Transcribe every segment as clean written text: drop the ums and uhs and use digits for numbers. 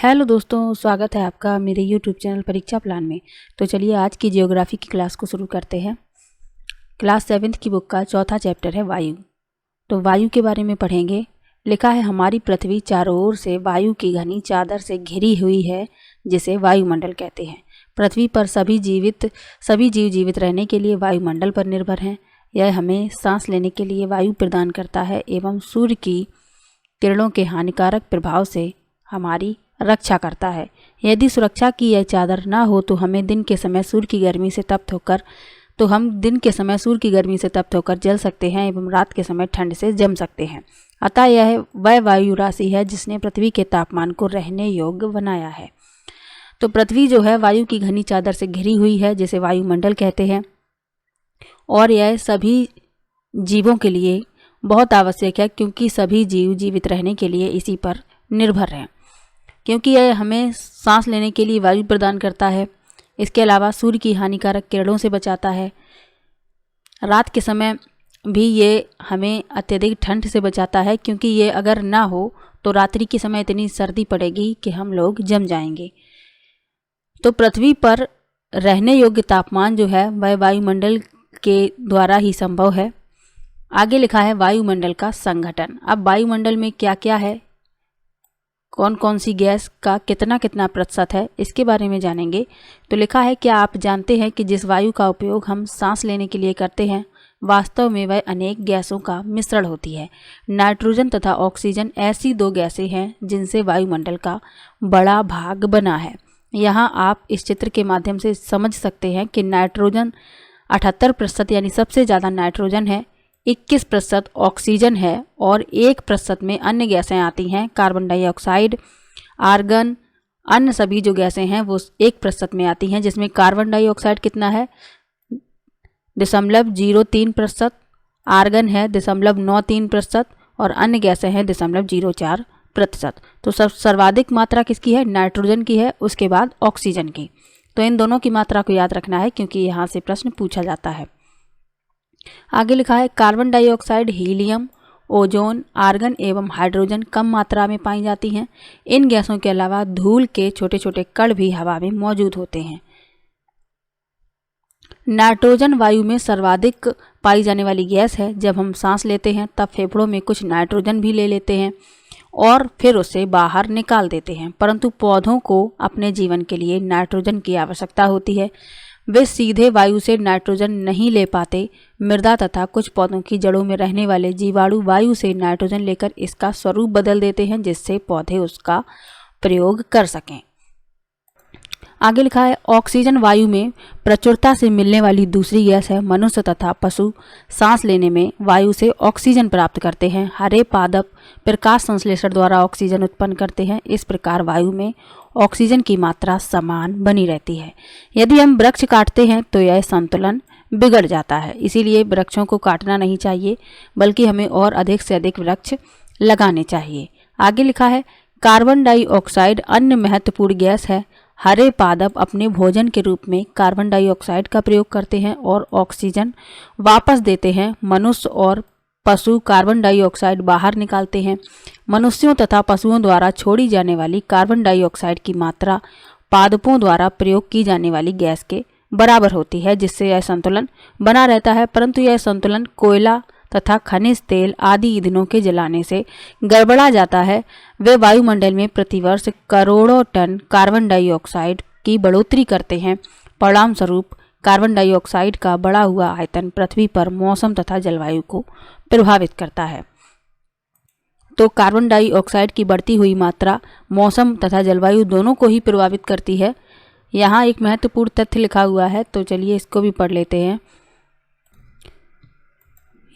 Hello दोस्तों, स्वागत है आपका मेरे यूट्यूब चैनल परीक्षा प्लान में। तो चलिए आज की जियोग्राफी की क्लास को शुरू करते हैं। क्लास 7th की बुक का चौथा चैप्टर है वायु। तो वायु के बारे में पढ़ेंगे। लिखा है हमारी पृथ्वी चारों ओर से वायु की घनी चादर से घिरी हुई है, जिसे वायुमंडल कहते हैं। पृथ्वी पर सभी जीव जीवित रहने के लिए वायुमंडल पर निर्भर हैं। यह हमें सांस लेने के लिए वायु प्रदान करता है एवं सूर्य की किरणों के हानिकारक प्रभाव से हमारी रक्षा करता है। यदि सुरक्षा की यह चादर ना हो तो हम दिन के समय सूर्य की गर्मी से तप्त होकर जल सकते हैं एवं रात के समय ठंड से जम सकते हैं। अतः यह वह वायु राशि है जिसने पृथ्वी के तापमान को रहने योग्य बनाया है। तो पृथ्वी जो है वायु की घनी चादर से घिरी हुई है, जिसे वायुमंडल कहते हैं, और यह सभी जीवों के लिए बहुत आवश्यक है, क्योंकि सभी जीव जीवित रहने के लिए इसी पर निर्भर हैं। क्योंकि यह हमें सांस लेने के लिए वायु प्रदान करता है। इसके अलावा सूर्य की हानिकारक किरणों से बचाता है। रात के समय भी ये हमें अत्यधिक ठंड से बचाता है, क्योंकि ये अगर ना हो तो रात्रि के समय इतनी सर्दी पड़ेगी कि हम लोग जम जाएंगे। तो पृथ्वी पर रहने योग्य तापमान जो है वह वायुमंडल के द्वारा ही संभव है। आगे लिखा है वायुमंडल का संगठन। अब वायुमंडल में क्या क्या है, कौन कौन सी गैस का कितना कितना प्रतिशत है, इसके बारे में जानेंगे। तो लिखा है क्या आप जानते हैं कि जिस वायु का उपयोग हम सांस लेने के लिए करते हैं वास्तव में वह अनेक गैसों का मिश्रण होती है। नाइट्रोजन तथा ऑक्सीजन ऐसी दो गैसें हैं जिनसे वायुमंडल का बड़ा भाग बना है। यहाँ आप इस चित्र के माध्यम से समझ सकते हैं कि नाइट्रोजन 78% यानी सबसे ज़्यादा नाइट्रोजन है, 21% ऑक्सीजन है और 1% में अन्य गैसें आती हैं, कार्बन डाइऑक्साइड, आर्गन, अन्य सभी जो गैसें हैं वो 1% में आती हैं, जिसमें कार्बन डाइऑक्साइड कितना है 0.03%, आर्गन है 0.93% और अन्य गैसें हैं 0.04%। तो सर्वाधिक मात्रा किसकी है, नाइट्रोजन की है, उसके बाद ऑक्सीजन की। तो इन दोनों की मात्रा को याद रखना है, क्योंकि यहाँ से प्रश्न पूछा जाता है। आगे लिखा है carbon dioxide, helium, ozone, argon एवं हाइड्रोजन कम मात्रा में पाई जाती हैं। इन गैसों के अलावा धूल के छोटे छोटे कण भी हवा में मौजूद होते हैं। नाइट्रोजन वायु में सर्वाधिक पाई जाने वाली गैस है। जब हम सांस लेते हैं तब फेफड़ों में कुछ नाइट्रोजन भी ले लेते हैं और फिर उसे बाहर निकाल देते हैं, परंतु पौधों को अपने जीवन के लिए नाइट्रोजन की आवश्यकता होती है। वे सीधे वायु से नाइट्रोजन नहीं ले पाते। मृदा तथा कुछ पौधों की जड़ों में रहने वाले जीवाणु वायु से नाइट्रोजन लेकर इसका स्वरूप बदल देते हैं, जिससे पौधे उसका प्रयोग कर सकें। आगे लिखा है ऑक्सीजन वायु में प्रचुरता से मिलने वाली दूसरी गैस है। मनुष्य तथा पशु सांस लेने में वायु से ऑक्सीजन प्राप्त करते हैं। हरे पादप प्रकाश संश्लेषण द्वारा ऑक्सीजन उत्पन्न करते हैं। इस प्रकार वायु में ऑक्सीजन की मात्रा समान बनी रहती है। यदि हम वृक्ष काटते हैं तो यह संतुलन बिगड़ जाता है। इसीलिए वृक्षों को काटना नहीं चाहिए, बल्कि हमें और अधिक से अधिक वृक्ष लगाने चाहिए। आगे लिखा है कार्बन डाइऑक्साइड अन्य महत्वपूर्ण गैस है। हरे पादप अपने भोजन के रूप में कार्बन डाइऑक्साइड का प्रयोग करते हैं और ऑक्सीजन वापस देते हैं। मनुष्य और पशु कार्बन डाइऑक्साइड बाहर निकालते हैं। मनुष्यों तथा पशुओं द्वारा छोड़ी जाने वाली कार्बन डाइऑक्साइड की मात्रा पादपों द्वारा प्रयोग की जाने वाली गैस के बराबर होती है, जिससे यह संतुलन बना रहता है। परंतु यह संतुलन कोयला तथा खनिज तेल आदि ईंधनों के जलाने से गड़बड़ा जाता है। वे वायुमंडल में प्रतिवर्ष करोड़ों टन कार्बन डाइऑक्साइड की बढ़ोतरी करते हैं। परिणाम स्वरूप कार्बन डाइऑक्साइड का बढ़ा हुआ आयतन पृथ्वी पर मौसम तथा जलवायु को प्रभावित करता है। तो कार्बन डाइऑक्साइड की बढ़ती हुई मात्रा मौसम तथा जलवायु दोनों को ही प्रभावित करती है। यहाँ एक महत्वपूर्ण तथ्य लिखा हुआ है, तो चलिए इसको भी पढ़ लेते हैं।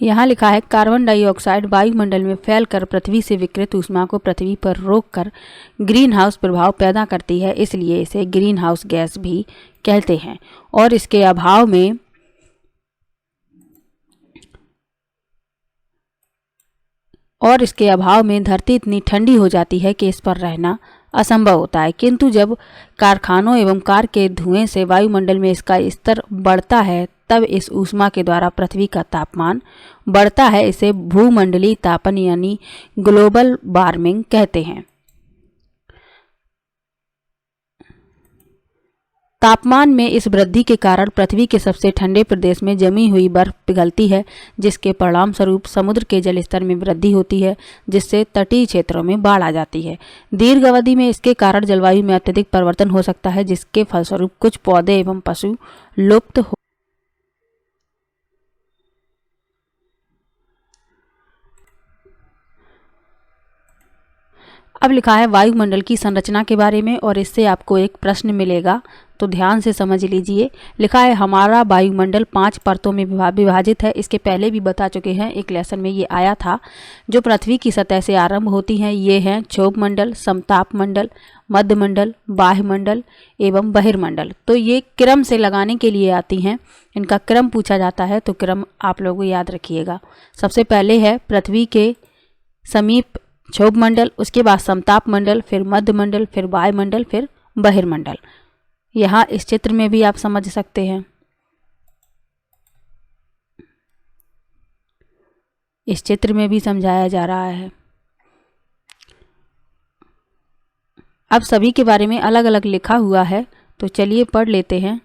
यहाँ लिखा है कार्बन डाइऑक्साइड वायुमंडल में फैलकर पृथ्वी से विकिरित ऊष्मा को पृथ्वी पर रोककर ग्रीन हाउस प्रभाव पैदा करती है, इसलिए इसे ग्रीन हाउस गैस भी कहते हैं। और इसके अभाव में धरती इतनी ठंडी हो जाती है कि इस पर रहना असंभव होता है। किंतु जब कारखानों एवं कार के धुएं से वायुमंडल में इसका स्तर बढ़ता है तब इस ऊष्मा के द्वारा पृथ्वी का तापमान बढ़ता है। इसे भूमंडलीय तापन यानी ग्लोबल वार्मिंग कहते हैं। तापमान में इस वृद्धि के कारण पृथ्वी के सबसे ठंडे प्रदेश में जमी हुई बर्फ पिघलती है, जिसके परिणाम स्वरूप समुद्र के जल स्तर में वृद्धि होती है, जिससे तटीय क्षेत्रों में बाढ़ आ जाती है। दीर्घ अवधि में इसके कारण जलवायु में अत्यधिक परिवर्तन हो सकता है, जिसके फलस्वरूप कुछ पौधे एवं पशु लुप्त हो। अब लिखा है वायुमंडल की संरचना के बारे में, और इससे आपको एक प्रश्न मिलेगा, तो ध्यान से समझ लीजिए। लिखा है हमारा वायुमंडल 5 परतों में विभाजित है। इसके पहले भी बता चुके हैं, एक लेसन में ये आया था। जो पृथ्वी की सतह से आरंभ होती हैं ये हैं क्षोभ मंडल, समताप मंडल, मध्य मंडल, बाह्य मंडल एवं बहिर्मंडल। तो ये क्रम से लगाने के लिए आती हैं, इनका क्रम पूछा जाता है तो क्रम आप लोग याद रखिएगा। सबसे पहले है पृथ्वी के समीप क्षोभ मंडल, उसके बाद समताप मंडल, फिर मध्य मंडल, फिर वायुमंडल, फिर बहिर्मंडल। यहाँ इस चित्र में भी आप समझ सकते हैं, इस चित्र में भी समझाया जा रहा है। अब सभी के बारे में अलग अलग लिखा हुआ है, तो चलिए पढ़ लेते हैं।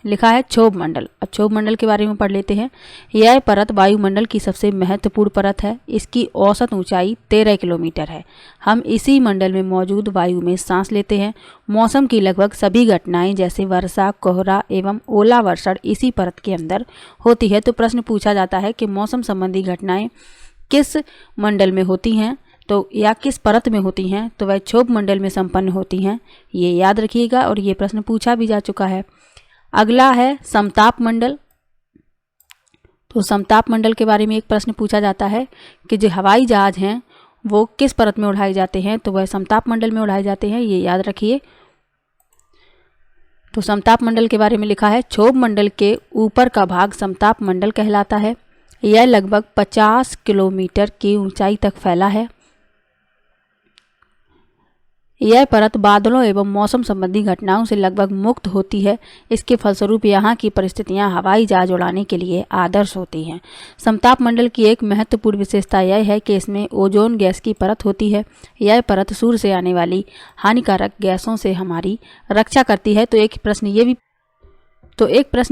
लिखा है क्षोभ मंडल। अब क्षोभ मंडल के बारे में पढ़ लेते हैं। यह परत वायुमंडल की सबसे महत्वपूर्ण परत है। इसकी औसत ऊंचाई 13 किलोमीटर है। हम इसी मंडल में मौजूद वायु में सांस लेते हैं। मौसम की लगभग सभी घटनाएं जैसे वर्षा, कोहरा एवं ओलावर्षण इसी परत के अंदर होती है। तो प्रश्न पूछा जाता है कि मौसम संबंधी घटनाएं किस मंडल में होती हैं, तो या किस परत में होती हैं, तो वह क्षोभ मंडल में संपन्न होती हैं। ये याद रखिएगा, और ये प्रश्न पूछा भी जा चुका है। अगला है समताप मंडल। तो समताप मंडल के बारे में एक प्रश्न पूछा जाता है कि जो हवाई जहाज हैं वो किस परत में उड़ाए जाते हैं, तो वह समताप मंडल में उड़ाए जाते हैं, ये याद रखिए। तो समताप मंडल के बारे में लिखा है क्षोभ मंडल के ऊपर का भाग समताप मंडल कहलाता है। यह लगभग 50 किलोमीटर की ऊंचाई तक फैला है। यह परत बादलों एवं मौसम संबंधी घटनाओं से लगभग मुक्त होती है। इसके फलस्वरूप यहाँ की परिस्थितियाँ हवाई जहाज उड़ाने के लिए आदर्श होती हैं। समताप मंडल की एक महत्वपूर्ण विशेषता यह है कि इसमें ओजोन गैस की परत होती है। यह परत सूर्य से आने वाली हानिकारक गैसों से हमारी रक्षा करती है। तो एक प्रश्न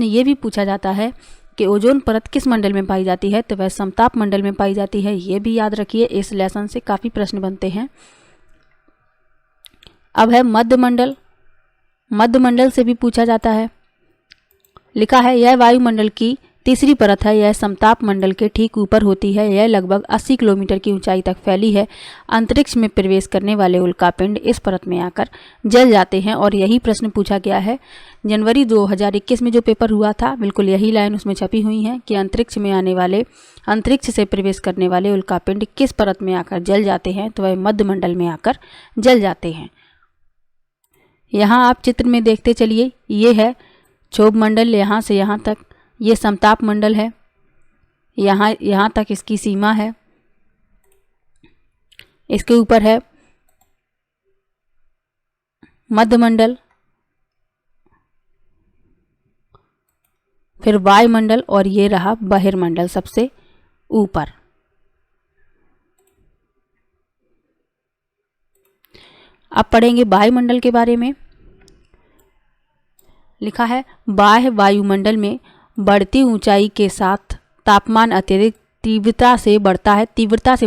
ये भी पूछा जाता है कि ओजोन परत किस मंडल में पाई जाती है, तो वह समताप मंडल में पाई जाती है। ये भी याद रखिए, इस लेसन से काफ़ी प्रश्न बनते हैं। अब है मध्य मंडल। मध्य मंडल से भी पूछा जाता है। लिखा है यह वायुमंडल की तीसरी परत है। यह समताप मंडल के ठीक ऊपर होती है। यह लगभग 80 किलोमीटर की ऊंचाई तक फैली है। अंतरिक्ष में प्रवेश करने वाले उल्कापिंड इस परत में आकर जल जाते हैं। और यही प्रश्न पूछा गया है जनवरी 2021 में जो पेपर हुआ था, बिल्कुल यही लाइन उसमें छपी हुई है कि अंतरिक्ष से प्रवेश करने वाले उल्कापिंड किस परत में आकर जल जाते हैं, तो वह मध्य मंडल में आकर जल जाते हैं। यहाँ आप चित्र में देखते चलिए, ये है क्षोभ मंडल, यहाँ से यहाँ तक ये समताप मंडल है, यहाँ तक इसकी सीमा है। इसके ऊपर है मध्य मंडल, फिर वायुमंडल, और ये रहा बहिर्मंडल सबसे ऊपर। अब पढ़ेंगे वायुमंडल के बारे में। लिखा है बाह्य वायुमंडल में बढ़ती ऊंचाई के साथ तापमान अत्यधिक तीव्रता से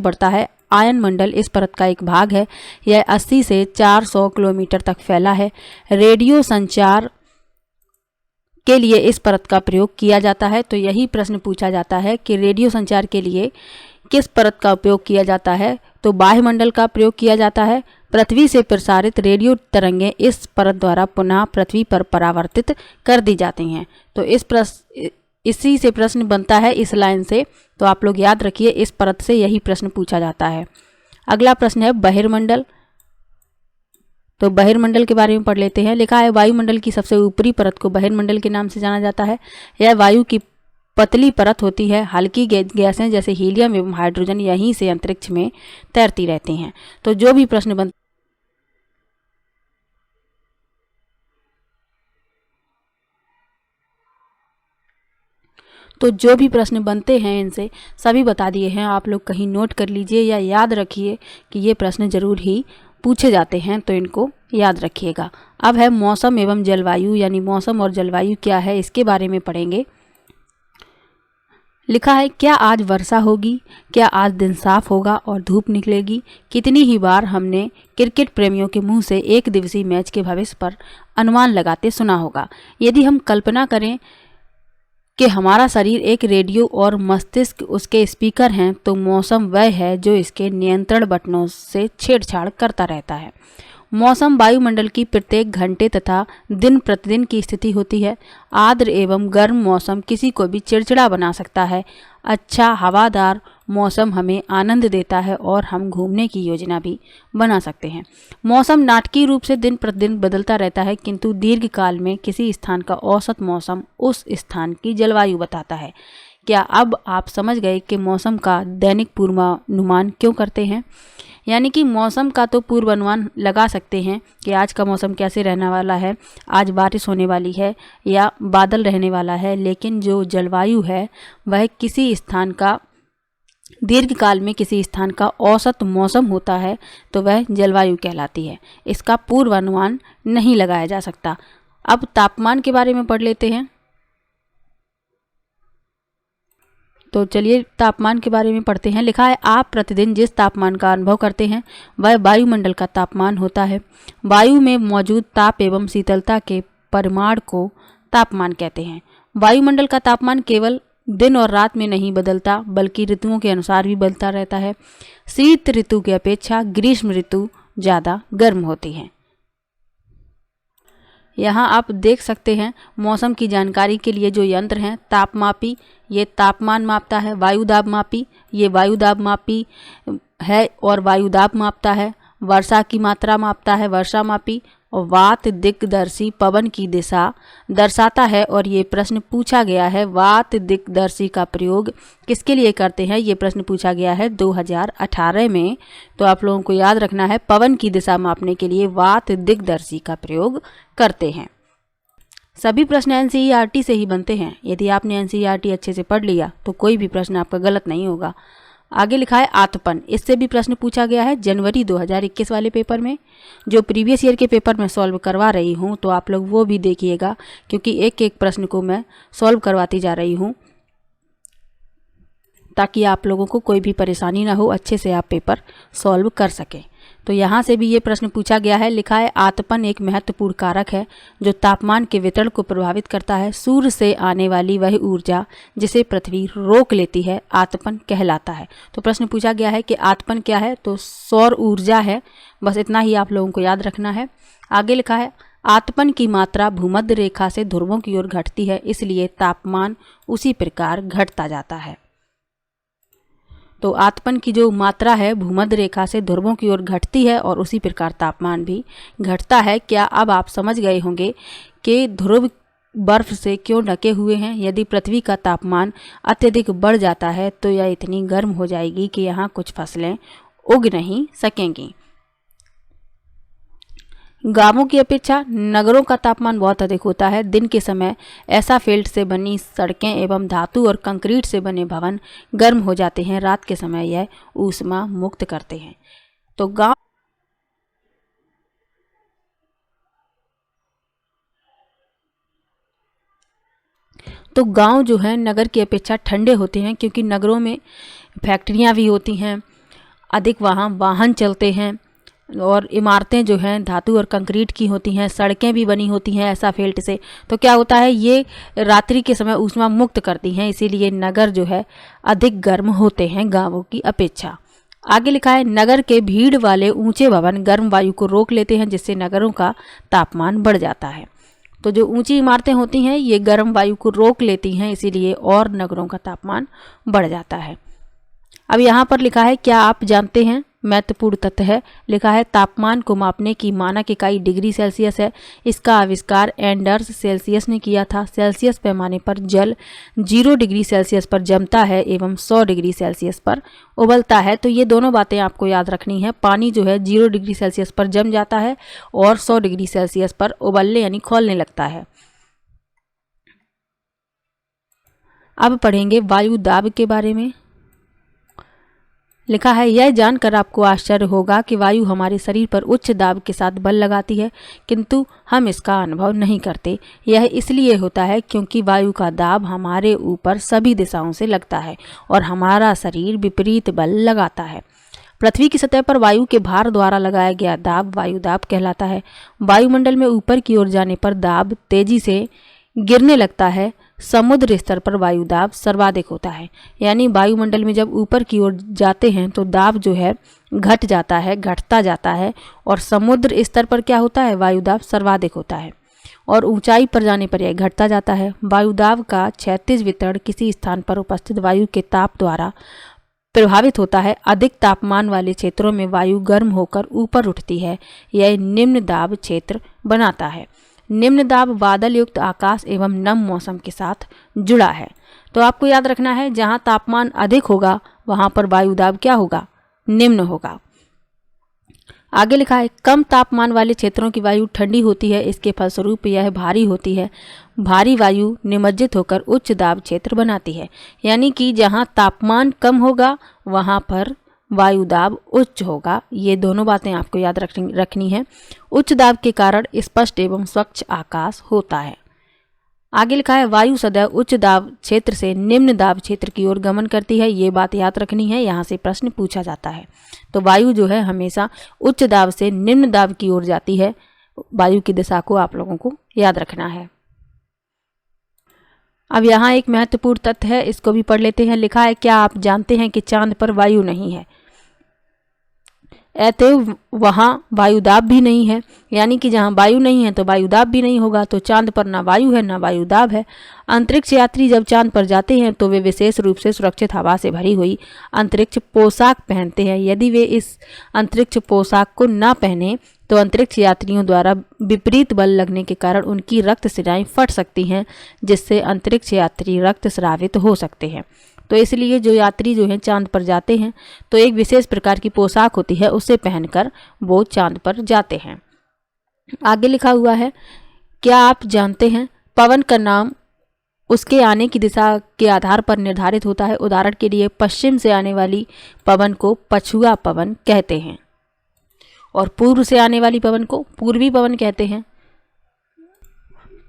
बढ़ता है। आयन मंडल इस परत का एक भाग है। यह 80 से 400 किलोमीटर तक फैला है। रेडियो संचार के लिए इस परत का प्रयोग किया जाता है। तो यही प्रश्न पूछा जाता है कि रेडियो संचार के लिए किस परत का उपयोग किया जाता है, तो बाह्यमंडल का प्रयोग किया जाता है। पृथ्वी से प्रसारित रेडियो तरंगें इस परत द्वारा पुनः पृथ्वी पर परावर्तित कर दी जाती हैं। तो इसी से प्रश्न बनता है इस लाइन से, तो आप लोग याद रखिए इस परत से यही प्रश्न पूछा जाता है। अगला प्रश्न है बहिर्मंडल। तो बहिर्मंडल के बारे में पढ़ लेते हैं। लिखा है वायुमंडल की सबसे ऊपरी परत को बहिर्मंडल के नाम से जाना जाता है। यह वायु की पतली परत होती है। हल्की गैसें जैसे हीलियम एवं हाइड्रोजन यहीं से अंतरिक्ष में तैरती रहती हैं। तो जो भी प्रश्न बनते तो जो भी प्रश्न बनते हैं इनसे सभी बता दिए हैं, आप लोग कहीं नोट कर लीजिए या याद रखिए कि ये प्रश्न जरूर ही पूछे जाते हैं, तो इनको याद रखिएगा। अब है मौसम एवं जलवायु, यानी मौसम और जलवायु क्या है इसके बारे में पढ़ेंगे। लिखा है, क्या आज वर्षा होगी, क्या आज दिन साफ होगा और धूप निकलेगी। कितनी ही बार हमने क्रिकेट प्रेमियों के मुंह से एक दिवसीय मैच के भविष्य पर अनुमान लगाते सुना होगा। यदि हम कल्पना करें कि हमारा शरीर एक रेडियो और मस्तिष्क उसके स्पीकर हैं, तो मौसम वह है जो इसके नियंत्रण बटनों से छेड़छाड़ करता रहता है। मौसम वायुमंडल की प्रत्येक घंटे तथा दिन प्रतिदिन की स्थिति होती है। आर्द्र एवं गर्म मौसम किसी को भी चिड़चिड़ा बना सकता है। अच्छा हवादार मौसम हमें आनंद देता है और हम घूमने की योजना भी बना सकते हैं। मौसम नाटकीय रूप से दिन प्रतिदिन बदलता रहता है, किंतु दीर्घकाल में किसी स्थान का औसत मौसम उस स्थान की जलवायु बताता है। क्या अब आप समझ गए कि मौसम का दैनिक पूर्वानुमान क्यों करते हैं? यानी कि मौसम का तो पूर्वानुमान लगा सकते हैं कि आज का मौसम कैसे रहने वाला है, आज बारिश होने वाली है या बादल रहने वाला है, लेकिन जो जलवायु है वह किसी स्थान का दीर्घकाल में किसी स्थान का औसत मौसम होता है, तो वह जलवायु कहलाती है। इसका पूर्वानुमान नहीं लगाया जा सकता। अब तापमान के बारे में पढ़ लेते हैं। तो चलिए तापमान के बारे में पढ़ते हैं। लिखा है, आप प्रतिदिन जिस तापमान का अनुभव करते हैं वह वायुमंडल का तापमान होता है। वायु में मौजूद ताप एवं शीतलता के परिमाण को तापमान कहते हैं। वायुमंडल का तापमान केवल दिन और रात में नहीं बदलता, बल्कि ऋतुओं के अनुसार भी बदलता रहता है। शीत ऋतु की अपेक्षा ग्रीष्म ऋतु ज़्यादा गर्म होती है। यहाँ आप देख सकते हैं मौसम की जानकारी के लिए जो यंत्र हैं, तापमापी ये तापमान मापता है, वायुदाब मापी ये वायुदाब मापी है और वायुदाब मापता है, वर्षा की मात्रा मापता है वर्षा मापी, और वात दिक्दर्शी पवन की दिशा दर्शाता है। और ये प्रश्न पूछा गया है, वात दिक्दर्शी का प्रयोग किसके लिए करते हैं, ये प्रश्न पूछा गया है 2018 में। तो आप लोगों को याद रखना है, पवन की दिशा मापने के लिए वात दिक्दर्शी का प्रयोग करते हैं। सभी प्रश्न एनसीईआरटी से ही बनते हैं। यदि आपने एनसीईआरटी अच्छे से पढ़ लिया तो कोई भी प्रश्न आपका गलत नहीं होगा। आगे लिखा है आतपन, इससे भी प्रश्न पूछा गया है जनवरी 2021 वाले पेपर में। जो प्रीवियस ईयर के पेपर में सॉल्व करवा रही हूँ, तो आप लोग वो भी देखिएगा, क्योंकि एक एक प्रश्न को मैं सॉल्व करवाती जा रही हूँ ताकि आप लोगों को कोई भी परेशानी ना हो, अच्छे से आप पेपर सॉल्व कर सकें। तो यहाँ से भी ये प्रश्न पूछा गया है। लिखा है, आतपन एक महत्वपूर्ण कारक है जो तापमान के वितरण को प्रभावित करता है। सूर्य से आने वाली वह ऊर्जा जिसे पृथ्वी रोक लेती है आतपन कहलाता है। तो प्रश्न पूछा गया है कि आतपन क्या है, तो सौर ऊर्जा है। बस इतना ही आप लोगों को याद रखना है। आगे लिखा है, आतपन की मात्रा भूमध्य रेखा से ध्रुवों की ओर घटती है, इसलिए तापमान उसी प्रकार घटता जाता है। तो आतपन की जो मात्रा है भूमध्य रेखा से ध्रुवों की ओर घटती है और उसी प्रकार तापमान भी घटता है। क्या अब आप समझ गए होंगे कि ध्रुव बर्फ से क्यों ढके हुए हैं? यदि पृथ्वी का तापमान अत्यधिक बढ़ जाता है तो यह इतनी गर्म हो जाएगी कि यहाँ कुछ फसलें उग नहीं सकेंगी। गांवों की अपेक्षा नगरों का तापमान बहुत अधिक होता है। दिन के समय एसाफेल्ट से बनी सड़कें एवं धातु और कंक्रीट से बने भवन गर्म हो जाते हैं। रात के समय यह ऊष्मा मुक्त करते हैं। तो गांव जो है नगर की अपेक्षा ठंडे होते हैं, क्योंकि नगरों में फैक्ट्रियां भी होती हैं, अधिक वहाँ वाहन चलते हैं और इमारतें जो हैं धातु और कंक्रीट की होती हैं, सड़कें भी बनी होती हैं एसाफेल्ट से। तो क्या होता है, ये रात्रि के समय ऊष्मा मुक्त करती हैं, इसीलिए नगर जो है अधिक गर्म होते हैं गांवों की अपेक्षा। आगे लिखा है, नगर के भीड़ वाले ऊंचे भवन गर्म वायु को रोक लेते हैं, जिससे नगरों का तापमान बढ़ जाता है। तो जो ऊंची इमारतें होती हैं ये गर्म वायु को रोक लेती हैं, इसीलिए और नगरों का तापमान बढ़ जाता है। अब यहाँ पर लिखा है, क्या आप जानते हैं, महत्वपूर्ण तथ्य है। लिखा है, तापमान को मापने की मानक इकाई डिग्री सेल्सियस है। इसका आविष्कार एंडर्स सेल्सियस ने किया था। सेल्सियस पैमाने पर जल 0 डिग्री सेल्सियस पर जमता है एवं 100 डिग्री सेल्सियस पर उबलता है। तो ये दोनों बातें आपको याद रखनी है। पानी जो है 0 डिग्री सेल्सियस पर जम जाता है और 100 डिग्री सेल्सियस पर उबलने यानी खौलने लगता है। अब पढ़ेंगे वायु दाब के बारे में। लिखा है, यह जानकर आपको आश्चर्य होगा कि वायु हमारे शरीर पर उच्च दाब के साथ बल लगाती है, किंतु हम इसका अनुभव नहीं करते। यह इसलिए होता है क्योंकि वायु का दाब हमारे ऊपर सभी दिशाओं से लगता है और हमारा शरीर विपरीत बल लगाता है। पृथ्वी की सतह पर वायु के भार द्वारा लगाया गया दाब वायु दाब कहलाता है। वायुमंडल में ऊपर की ओर जाने पर दाब तेजी से गिरने लगता है। समुद्र स्तर पर वायु दाब सर्वाधिक होता है। यानी वायुमंडल में जब ऊपर की ओर जाते हैं तो दाब जो है घट जाता है, घटता जाता है, और समुद्र स्तर पर क्या होता है, वायु दाब सर्वाधिक होता है, और ऊंचाई पर जाने पर यह घटता जाता है। वायु दाब का क्षैतिज वितरण किसी स्थान पर उपस्थित वायु के ताप द्वारा प्रभावित होता है। अधिक तापमान वाले क्षेत्रों में वायु गर्म होकर ऊपर उठती है, यह निम्न दाब क्षेत्र बनाता है। निम्न दाब बादल युक्त आकाश एवं नम मौसम के साथ जुड़ा है। तो आपको याद रखना है, जहां तापमान अधिक होगा वहां पर वायु दाब क्या होगा, निम्न होगा। आगे लिखा है, कम तापमान वाले क्षेत्रों की वायु ठंडी होती है, इसके फलस्वरूप यह भारी होती है। भारी वायु निमज्जित होकर उच्च दाब क्षेत्र बनाती है। यानी कि जहां तापमान कम होगा वहां पर वायु दाब उच्च होगा। ये दोनों बातें आपको याद रखनी है। उच्च दाब के कारण स्पष्ट एवं स्वच्छ आकाश होता है। आगे लिखा है, वायु सदैव उच्च दाब क्षेत्र से निम्न दाब क्षेत्र की ओर गमन करती है। ये बात याद रखनी है, यहाँ से प्रश्न पूछा जाता है। तो वायु जो है हमेशा उच्च दाब से निम्न दाब की ओर जाती है। वायु की दिशा को आप लोगों को याद रखना है। अब यहाँ एक महत्वपूर्ण तथ्य है, इसको भी पढ़ लेते हैं। लिखा है, क्या आप जानते हैं कि चांद पर वायु नहीं है, अतएव वहाँ वायुदाब भी नहीं है। यानी कि जहाँ वायु नहीं है तो वायुदाब भी नहीं होगा। तो चांद पर ना वायु है ना वायुदाब है। अंतरिक्ष यात्री जब चांद पर जाते हैं तो वे विशेष रूप से सुरक्षित हवा से भरी हुई अंतरिक्ष पोशाक पहनते हैं। यदि वे इस अंतरिक्ष पोशाक को ना पहने तो अंतरिक्ष यात्रियों द्वारा विपरीत बल लगने के कारण उनकी रक्त सिराएं फट सकती हैं, जिससे अंतरिक्ष यात्री रक्त स्रावित हो सकते हैं। तो इसलिए जो यात्री जो हैं चांद पर जाते हैं तो एक विशेष प्रकार की पोशाक होती है, उसे पहनकर वो चांद पर जाते हैं। आगे लिखा हुआ है, क्या आप जानते हैं पवन का नाम उसके आने की दिशा के आधार पर निर्धारित होता है। उदाहरण के लिए पश्चिम से आने वाली पवन को पछुआ पवन कहते हैं और पूर्व से आने वाली पवन को पूर्वी पवन कहते हैं।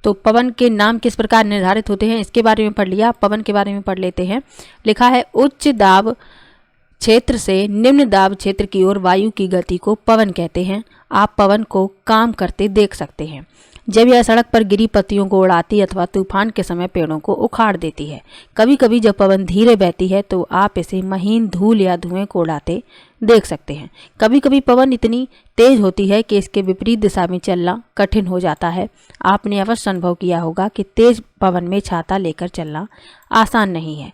तो पवन के नाम किस प्रकार निर्धारित होते हैं इसके बारे में पढ़ लिया, पवन के बारे में पढ़ लेते हैं। लिखा है, उच्च दाब क्षेत्र से निम्न दाब क्षेत्र की ओर वायु की गति को पवन कहते हैं। आप पवन को काम करते देख सकते हैं जब यह सड़क पर गिरी पत्तियों को उड़ाती अथवा तूफान के समय पेड़ों को उखाड़ देती है। कभी कभी जब पवन धीरे बहती है तो आप इसे महीन धूल या धुएं को उड़ाते देख सकते हैं। कभी कभी पवन इतनी तेज होती है कि इसके विपरीत दिशा में चलना कठिन हो जाता है। आपने अवश्य अनुभव किया होगा कि तेज पवन में छाता लेकर चलना आसान नहीं है।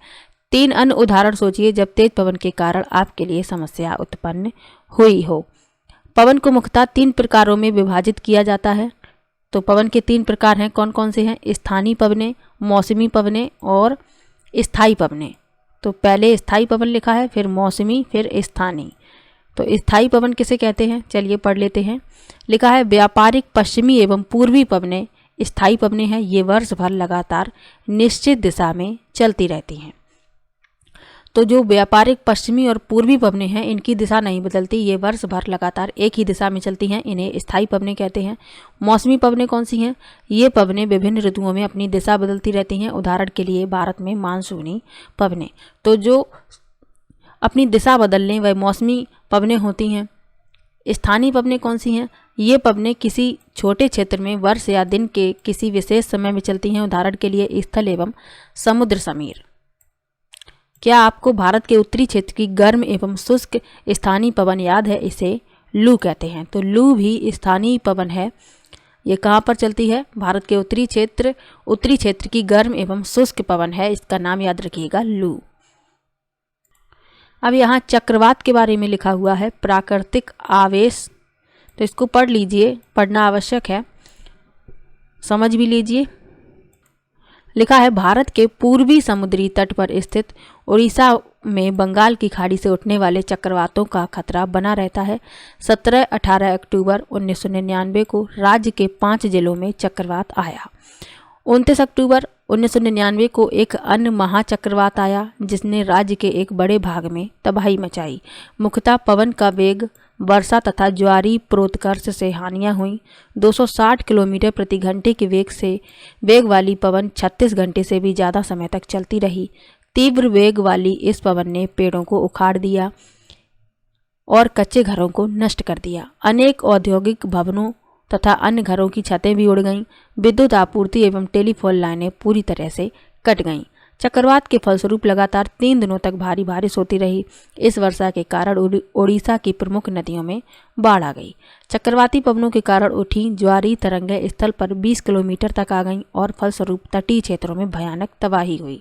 3 अन्य उदाहरण सोचिए जब तेज पवन के कारण आपके लिए समस्या उत्पन्न हुई हो। पवन को मुख्यतः 3 प्रकारों में विभाजित किया जाता है। तो पवन के 3 प्रकार हैं, कौन कौन से हैं? स्थानीय पवनें, मौसमी पवनें और स्थायी पवनें। तो पहले स्थायी पवन लिखा है, फिर मौसमी, फिर स्थानीय। तो स्थायी पवन किसे कहते हैं, चलिए पढ़ लेते हैं। लिखा है, व्यापारिक पश्चिमी एवं पूर्वी पवनें स्थायी पवनें हैं। ये वर्ष भर लगातार निश्चित दिशा में चलती रहती हैं। तो जो व्यापारिक पश्चिमी और पूर्वी पवनें हैं इनकी दिशा नहीं बदलती, ये वर्ष भर लगातार एक ही दिशा में चलती हैं, इन्हें स्थायी पवनें कहते हैं। मौसमी पवनें कौन सी हैं? ये पवनें विभिन्न ऋतुओं में अपनी दिशा बदलती रहती हैं। उदाहरण के लिए भारत में मानसूनी पवनें। तो जो अपनी दिशा बदलने वह मौसमी पवनें होती हैं। स्थानीय पवनें कौन सी हैं? ये पवनें किसी छोटे क्षेत्र में वर्ष या दिन के किसी विशेष समय में चलती हैं। उदाहरण के लिए स्थल एवं समुद्र समीर। क्या आपको भारत के उत्तरी क्षेत्र की गर्म एवं शुष्क स्थानीय पवन याद है? इसे लू कहते हैं। तो लू भी स्थानीय पवन है। ये कहाँ पर चलती है? भारत के उत्तरी क्षेत्र की गर्म एवं शुष्क पवन है। इसका नाम याद रखिएगा, लू। अब यहाँ चक्रवात के बारे में लिखा हुआ है, प्राकृतिक आवेश। तो इसको पढ़ लीजिए, पढ़ना आवश्यक है, समझ भी लीजिए। लिखा है, भारत के पूर्वी समुद्री तट पर स्थित उड़ीसा में बंगाल की खाड़ी से उठने वाले चक्रवातों का खतरा बना रहता है। 17-18 अक्टूबर 1999 को राज्य के 5 जिलों में चक्रवात आया। 29 अक्टूबर 1999 को एक अन्य महाचक्रवात आया जिसने राज्य के एक बड़े भाग में तबाही मचाई। मुख्यतः पवन का वेग, वर्षा तथा ज्वारी प्रोत्कर्ष से हानियां हुई। 260 किलोमीटर प्रति घंटे के वेग वाली पवन 36 घंटे से भी ज़्यादा समय तक चलती रही। तीव्र वेग वाली इस पवन ने पेड़ों को उखाड़ दिया और कच्चे घरों को नष्ट कर दिया। अनेक औद्योगिक भवनों तथा अन्य घरों की छतें भी उड़ गईं। विद्युत आपूर्ति एवं टेलीफोन लाइनें पूरी तरह से कट गईं। चक्रवात के फलस्वरूप लगातार 3 दिनों तक भारी बारिश होती रही। इस वर्षा के कारण ओडिशा की प्रमुख नदियों में बाढ़ आ गई। चक्रवाती पवनों के कारण उठी ज्वारी तरंगें स्थल पर 20 किलोमीटर तक आ गईं और फलस्वरूप तटीय क्षेत्रों में भयानक तबाही हुई।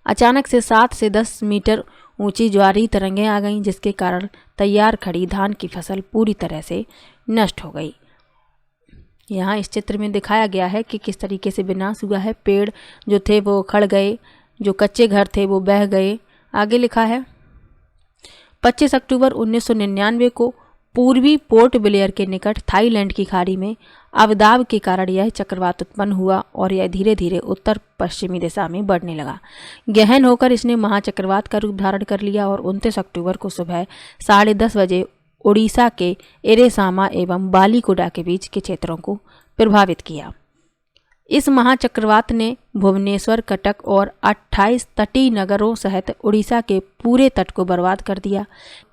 अचानक से 7 से 10 मीटर ऊंची ज्वारी तरंगें आ गईं, जिसके कारण तैयार खड़ी धान की फसल पूरी तरह से नष्ट हो गई। यहाँ इस चित्र में दिखाया गया है कि किस तरीके से विनाश हुआ है। पेड़ जो थे वो उखड़ गए, जो कच्चे घर थे वो बह गए। आगे लिखा है 25 अक्टूबर 1999 को पूर्वी पोर्ट ब्लेयर के निकट थाईलैंड की खाड़ी में अवदाब के कारण यह चक्रवात उत्पन्न हुआ और यह धीरे धीरे उत्तर पश्चिमी दिशा में बढ़ने लगा। गहन होकर इसने महाचक्रवात का रूप धारण कर लिया और 29 अक्टूबर को सुबह 10:30 बजे ओडिशा के एरेसामा एवं बालीकुडा के बीच के क्षेत्रों को प्रभावित किया। इस महाचक्रवात ने भुवनेश्वर, कटक और 28 तटीय नगरों सहित उड़ीसा के पूरे तट को बर्बाद कर दिया।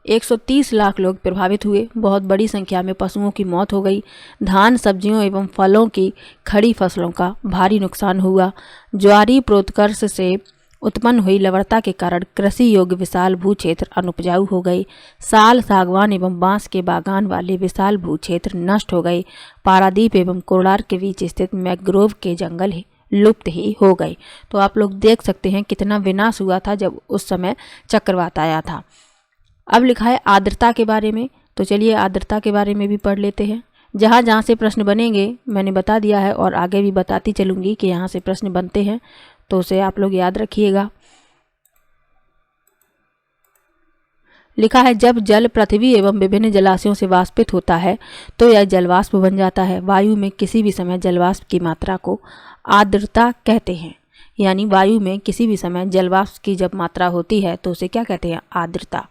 130 लाख लोग प्रभावित हुए। बहुत बड़ी संख्या में पशुओं की मौत हो गई। धान, सब्जियों एवं फलों की खड़ी फसलों का भारी नुकसान हुआ। ज्वारी प्रोत्कर्ष से उत्पन्न हुई लवणता के कारण कृषि योग्य विशाल भू क्षेत्र अनुपजाऊ हो गए। साल, सागवान एवं बांस के बागान वाले विशाल भू क्षेत्र नष्ट हो गए। पारादीप एवं कोणार्क के बीच स्थित मैंग्रोव के जंगल लुप्त ही हो गए। तो आप लोग देख सकते हैं कितना विनाश हुआ था जब उस समय चक्रवात आया था। अब लिखा है आर्द्रता के बारे में, तो चलिए आर्द्रता के बारे में भी पढ़ लेते हैं। जहाँ जहाँ से प्रश्न बनेंगे मैंने बता दिया है और आगे भी बताती चलूँगी कि यहाँ से प्रश्न बनते हैं, तो उसे आप लोग याद रखिएगा। लिखा है जब जल पृथ्वी एवं विभिन्न जलाशयों से वाष्पित होता है तो यह जलवाष्प बन जाता है। वायु में किसी भी समय जलवाष्प की मात्रा को आर्द्रता कहते हैं। यानी वायु में किसी भी समय जलवाष्प की जब मात्रा होती है तो उसे क्या कहते हैं? आर्द्रता।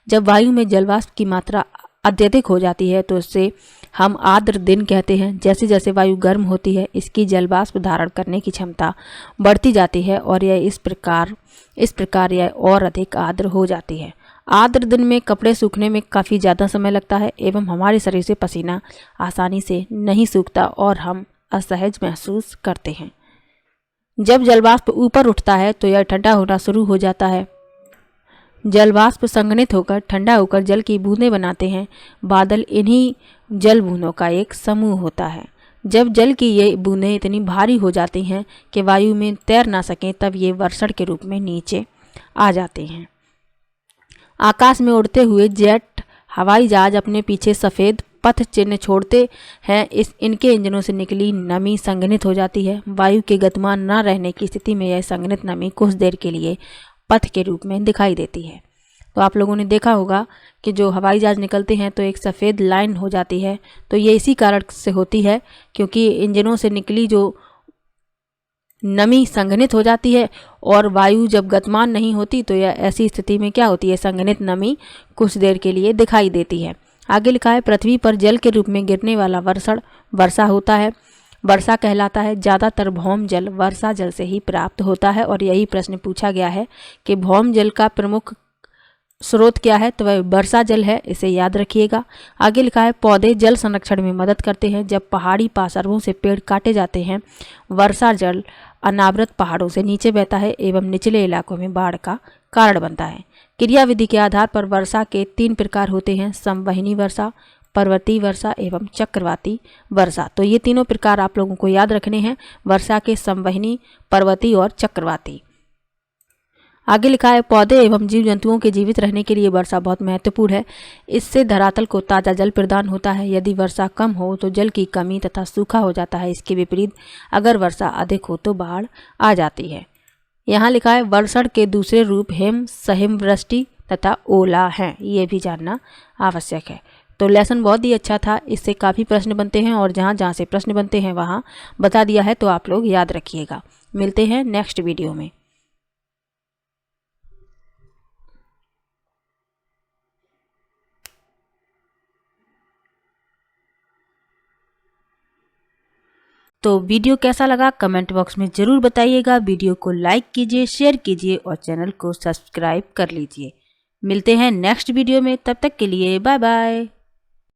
जब वायु में जलवाष्प की मात्रा अत्यधिक हो जाती है तो उससे हम आर्द्र दिन कहते हैं। जैसे जैसे वायु गर्म होती है इसकी जलवाष्प धारण करने की क्षमता बढ़ती जाती है और यह इस प्रकार यह और अधिक आर्द्र हो जाती है। आर्द्र दिन में कपड़े सूखने में काफ़ी ज़्यादा समय लगता है एवं हमारे शरीर से पसीना आसानी से नहीं सूखता और हम असहज महसूस करते हैं। जब जलवाष्प ऊपर उठता है तो यह ठंडा होना शुरू हो जाता है। जलवाष्प संघनित होकर ठंडा होकर जल की बूंदें बनाते हैं। बादल इन्हीं जल बूंदों का एक समूह होता है। जब जल की ये बूंदें इतनी भारी हो जाती हैं कि वायु में तैर ना सकें तब ये वर्षण के रूप में नीचे आ जाते हैं। आकाश में उड़ते हुए जेट हवाई जहाज अपने पीछे सफ़ेद पथ चिन्ह छोड़ते हैं। इनके इंजनों से निकली नमी संघनित हो जाती है। वायु के गतिमान न रहने की स्थिति में यह संघनित नमी कुछ देर के लिए पथ के रूप में दिखाई देती है। तो आप लोगों ने देखा होगा कि जो हवाई जहाज निकलते हैं तो एक सफ़ेद लाइन हो जाती है। तो ये इसी कारण से होती है क्योंकि इंजनों से निकली जो नमी संघनित हो जाती है और वायु जब गतिमान नहीं होती तो यह ऐसी स्थिति में क्या होती है? संघनित नमी कुछ देर के लिए दिखाई देती है। आगे लिखा है पृथ्वी पर जल के रूप में गिरने वाला वर्षा होता है। वर्षा कहलाता है। ज़्यादातर भौम जल वर्षा जल से ही प्राप्त होता है और यही प्रश्न पूछा गया है कि भौम जल का प्रमुख स्रोत क्या है? तो वह वर्षा जल है, इसे याद रखिएगा। आगे लिखा है पौधे जल संरक्षण में मदद करते हैं। जब पहाड़ी पार्श्वों से पेड़ काटे जाते हैं वर्षा जल अनावृत पहाड़ों से नीचे बहता है एवं निचले इलाकों में बाढ़ का कारण बनता है। क्रियाविधि के आधार पर वर्षा के 3 प्रकार होते हैं: संवहनी वर्षा, पर्वतीय वर्षा एवं चक्रवाती वर्षा। तो ये तीनों प्रकार आप लोगों को याद रखने हैं, वर्षा के संवहनी, पर्वतीय और चक्रवाती। आगे लिखा है पौधे एवं जीव जंतुओं के जीवित रहने के लिए वर्षा बहुत महत्वपूर्ण है। इससे धरातल को ताज़ा जल प्रदान होता है। यदि वर्षा कम हो तो जल की कमी तथा सूखा हो जाता है। इसके विपरीत अगर वर्षा अधिक हो तो बाढ़ आ जाती है। यहाँ लिखा है वर्षण के दूसरे रूप हिम, सहिमवृष्टि तथा ओला हैं। ये भी जानना आवश्यक है। तो लेसन बहुत ही अच्छा था, इससे काफ़ी प्रश्न बनते हैं और जहाँ जहाँ से प्रश्न बनते हैं वहाँ बता दिया है, तो आप लोग याद रखिएगा। मिलते हैं नेक्स्ट वीडियो में। तो वीडियो कैसा लगा कमेंट बॉक्स में ज़रूर बताइएगा। वीडियो को लाइक कीजिए, शेयर कीजिए और चैनल को सब्सक्राइब कर लीजिए। मिलते हैं नेक्स्ट वीडियो में, तब तक के लिए बाय बाय।